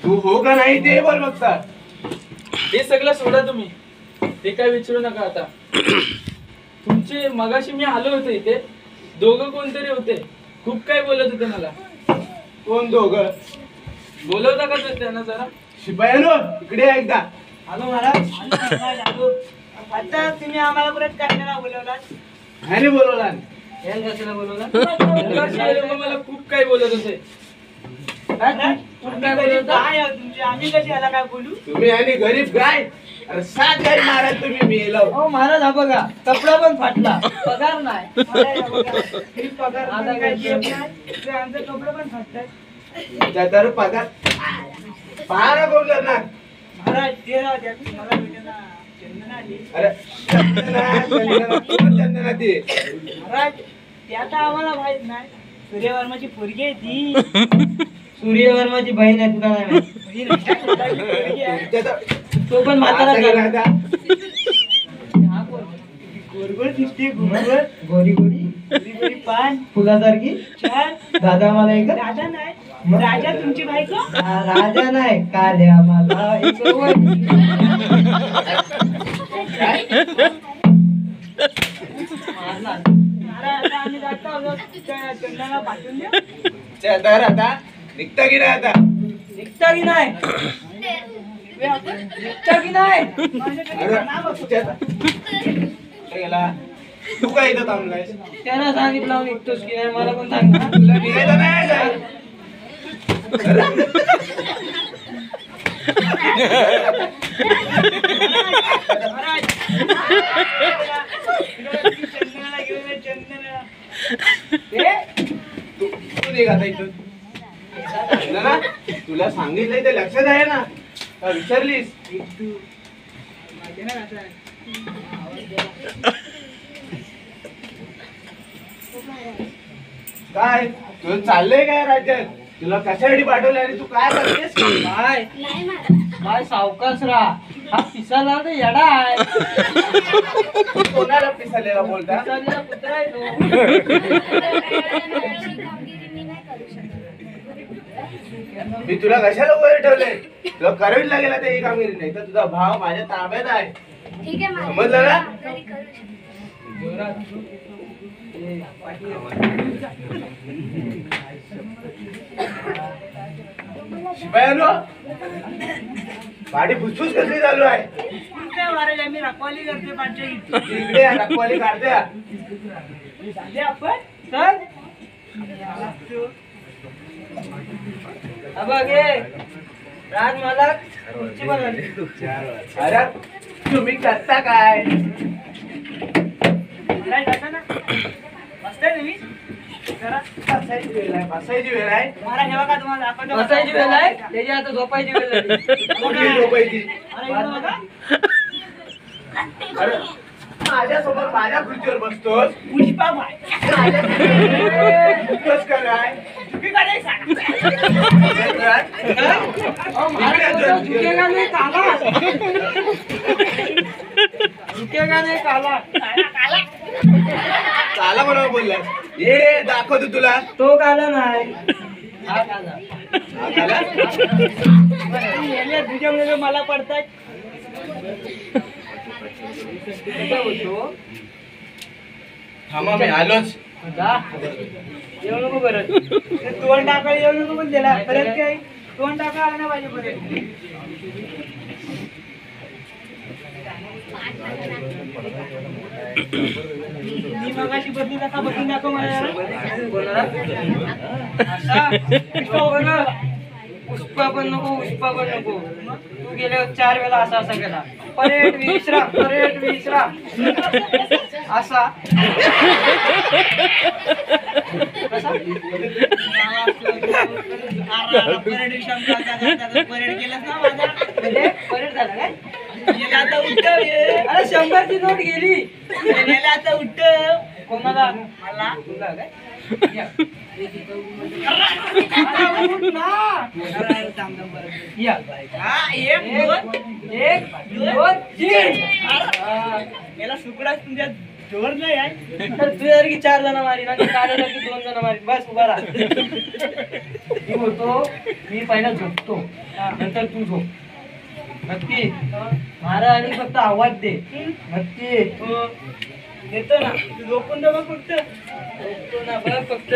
तू हो का नाही ते बोल बघता. हे सगळं सोडा तुम्ही, ते काय विचारू नका आता. तुमचे मगाशी मी आलो होतो इथे, दोघं कोणतरी होते, खूप काय बोलत होते मला. कोण दोघं? बोलवता का त्यांना जरा? शिपायानो इकडे या एकदा. आलो महाराज. आता तुम्ही आम्हाला परत करायला बोलवलात. ह्याने बोलवला. कशाला बोलवला? मगाशी हे लोकं मला खूप काय बोलत होते. आम्ही कशी याला काय बोलू? तुम्ही आणि गरीब गाय. अरे 7 गाय माराल तुम्ही मी येलो. हो महाराज, हा बघा कपडा पण फाटला, पगार नाही. पगार काय देत नाही, आमचे कपडे पण फाटतात. तर पगार पहारा कोण करणार? महाराज ते राहू द्या, मला भेटेना चंदना आली. अरे चंदना ती. महाराज ते आता आम्हाला माहित नाही. सूर्यवर्माची पोरगी आहे ती. सूर्यवर्माची बहीण आहे, तुला नाही माहित? तो पण म्हातारा झाला. गोरगोर दिसते, गोरगोर गोरी गोरी गोरी गोरी पान फुलासारखी छान. दादा मला एक राजा नाही. राजा तुमची बायको? राजा नाही, काल्या मला एक आम्ही जातो चंदनाला पाठवून द्या. तर आता निघता की नाही? आता निघता की नाही? निघता की नाही? गेला तू काय इथं थांबलायस? त्यांना सांगितलं निघतोस की नाही, मला पण सांग. तुला निघायचं नाही. तू निघाता इथून. तुला सांगितलंय ते लक्षात आहे ना? का विसरलीस? काय तुझं चाललंय काय राज्यात? तुला कशासाठी पाठवलं आणि तू काय करतेस? काय काय सावकाश राहा, हा पिसाला तर येडा आहे. कोणाला पिसालेला बोलता? पिसालेला कुत्रा आहे तो. मी तुला कशाला वर ठेवलंय? तुला करावी लागेल आता ही कामगिरी, नाही तर तुझा भाव माझ्या ताब्यात आहे. समजलं ना? शिपायानो पाठी फुसफुस कसली चालू आहे? महाराज आम्ही रखवाली करते पाठच्या इथे. इकडे रखवाली काढते. आपण चल बघे राज मला खुर्ची बनवली. अरे तुम्ही करता काय? बसताय तुम्ही? बसायची वेळ आहे, बसायची वेळ आहे. महाराज हे बघा, तुम्हाला बसायची वेळ आहे, त्याची आता झोपायची वेळ झाली. कुठली झोपायची? अरे इकडं बघा. अरे माझ्यासोबत माझ्या खुर्चीवर बसतोस? पुष्पा बाय कस काय? चुकी का नाही सांगा. झुकेगा नाही काला. झुकेगा नाही काला. काला बरोबर बोललास. ये दाखवतो तुला. तो काला नाही, हा काला. हा काला? तुझ्यामुळे मला पडताय. थांबा मी आलोच. येऊ नको परत. तोंड टाकायला येऊ नको पण त्याला परत काय तोंड टाकायला आलं नाही पाहिजे परत. मी मगाशी बदली नका बदलून दाखव मला. पुष्पा पण नको, पुष्पा पण नको. तू गेल्यावर 4 वेळा असा असा केला. परेड विश्राम, परेड विश्राम असा. परेड विश्राम परेड केलं ना माझा. परेड झाला काय? आता उठव. अरे 100ची नोट गेली. आता उठव. कोणाला? मला. तुला काय? याला सुकडाच तुमच्या जोर नाही आहे तर तू जर की 4 जण मारी ना काढायला की 2 जण मारी बस उभा राहा मी बोलतो मी पहिला झोपतो नंतर तू झोप नक्की मारा आणि फक्त आवाज दे नक्की देतो ना तू झोपून दे बघ फक्त झोपतो ना बघ फक्त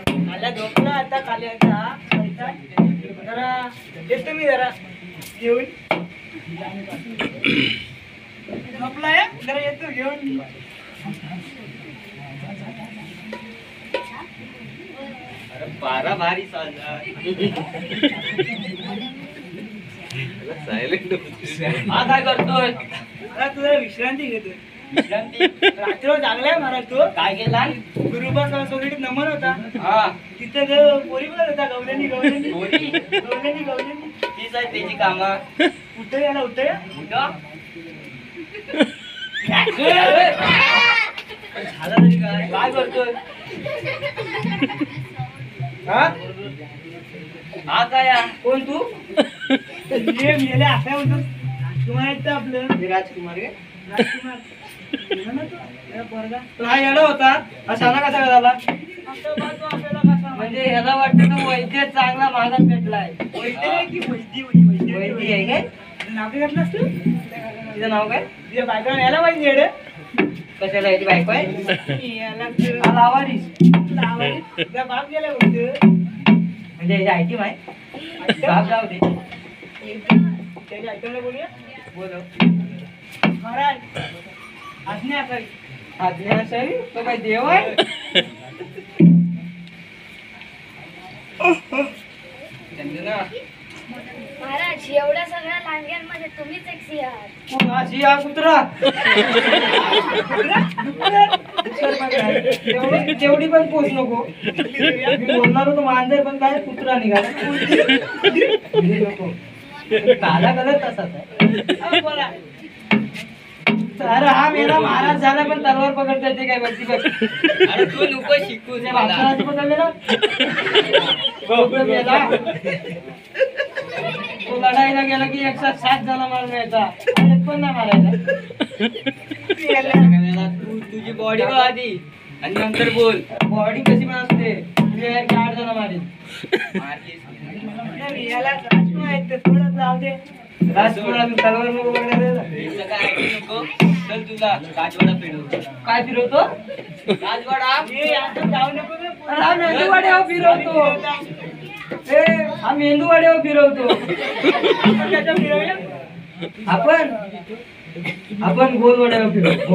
मला झोपला आता खाली आता जरा येतो मी जरा घेऊन झोपलाय जरा येतो घेऊन पारा भारी साधा सायलेंट हा काय करतोय तुझा विश्रांती घेतोय विश्रांती रात्र जागलाय महाराज तू काय केला गुरुबा सोसायटीत नमन होता हा तिथे पोरी पण होता गवल्यानी तीच आहे त्याची कामा उठे याला उठे झालं तरी काय काय करतोय हा काय कोण तू मेले असा बोलतो तुम्हाला येतं आपलं राजकुमार राजकुमार हा येणं होता हा शाळा कसा झाला म्हणजे ह्याला वाटतं तो वैद्य चांगला महागात भेटलाय वैद्य आहे की वैद्य आहे काय नाव काय घातलं असतं तिचं नाव काय तिच्या बायकोला यायला पाहिजे येडे कशाला याची बायको आहे याला लावारीस तुझा बाप गेला बोलतो म्हणजे याची आयटी माय बाप जाऊ दे त्याची आयटमला बोलूया बोलव महाराज आज्ञा असावी तो काय देव आहे महाराज एवढ्या सगळ्या लांडग्यांमध्ये तुम्हीच एक सिंह आहात. अशी हा कुत्रा तेवढी पण पोच नको मी बोलणार होतो मांजर पण काय कुत्रा निघाला नको काला कलर तसाच आहे बोला अरे हा मेरा महाराज झाला पण तलवार पकडता येते काय बघती बघ अरे तू नको शिकू पकडलेला तो लढाईला गेला की 107 जण मारून यायचा पण नाही मारायचा तुझी बॉडी बघ आधी आणि नंतर बोल बॉडी कशी पण असते तुझ्या 8 जण मारेल राजकुमार तलवार चल तुला राजवाडा फिरवतो काय फिरवतो राजवाडा मेंदूवाड्यावर फिरवतो हा मेंदूवाड्यावर फिरवतो आपण गोलवाड्यावर फिरवतो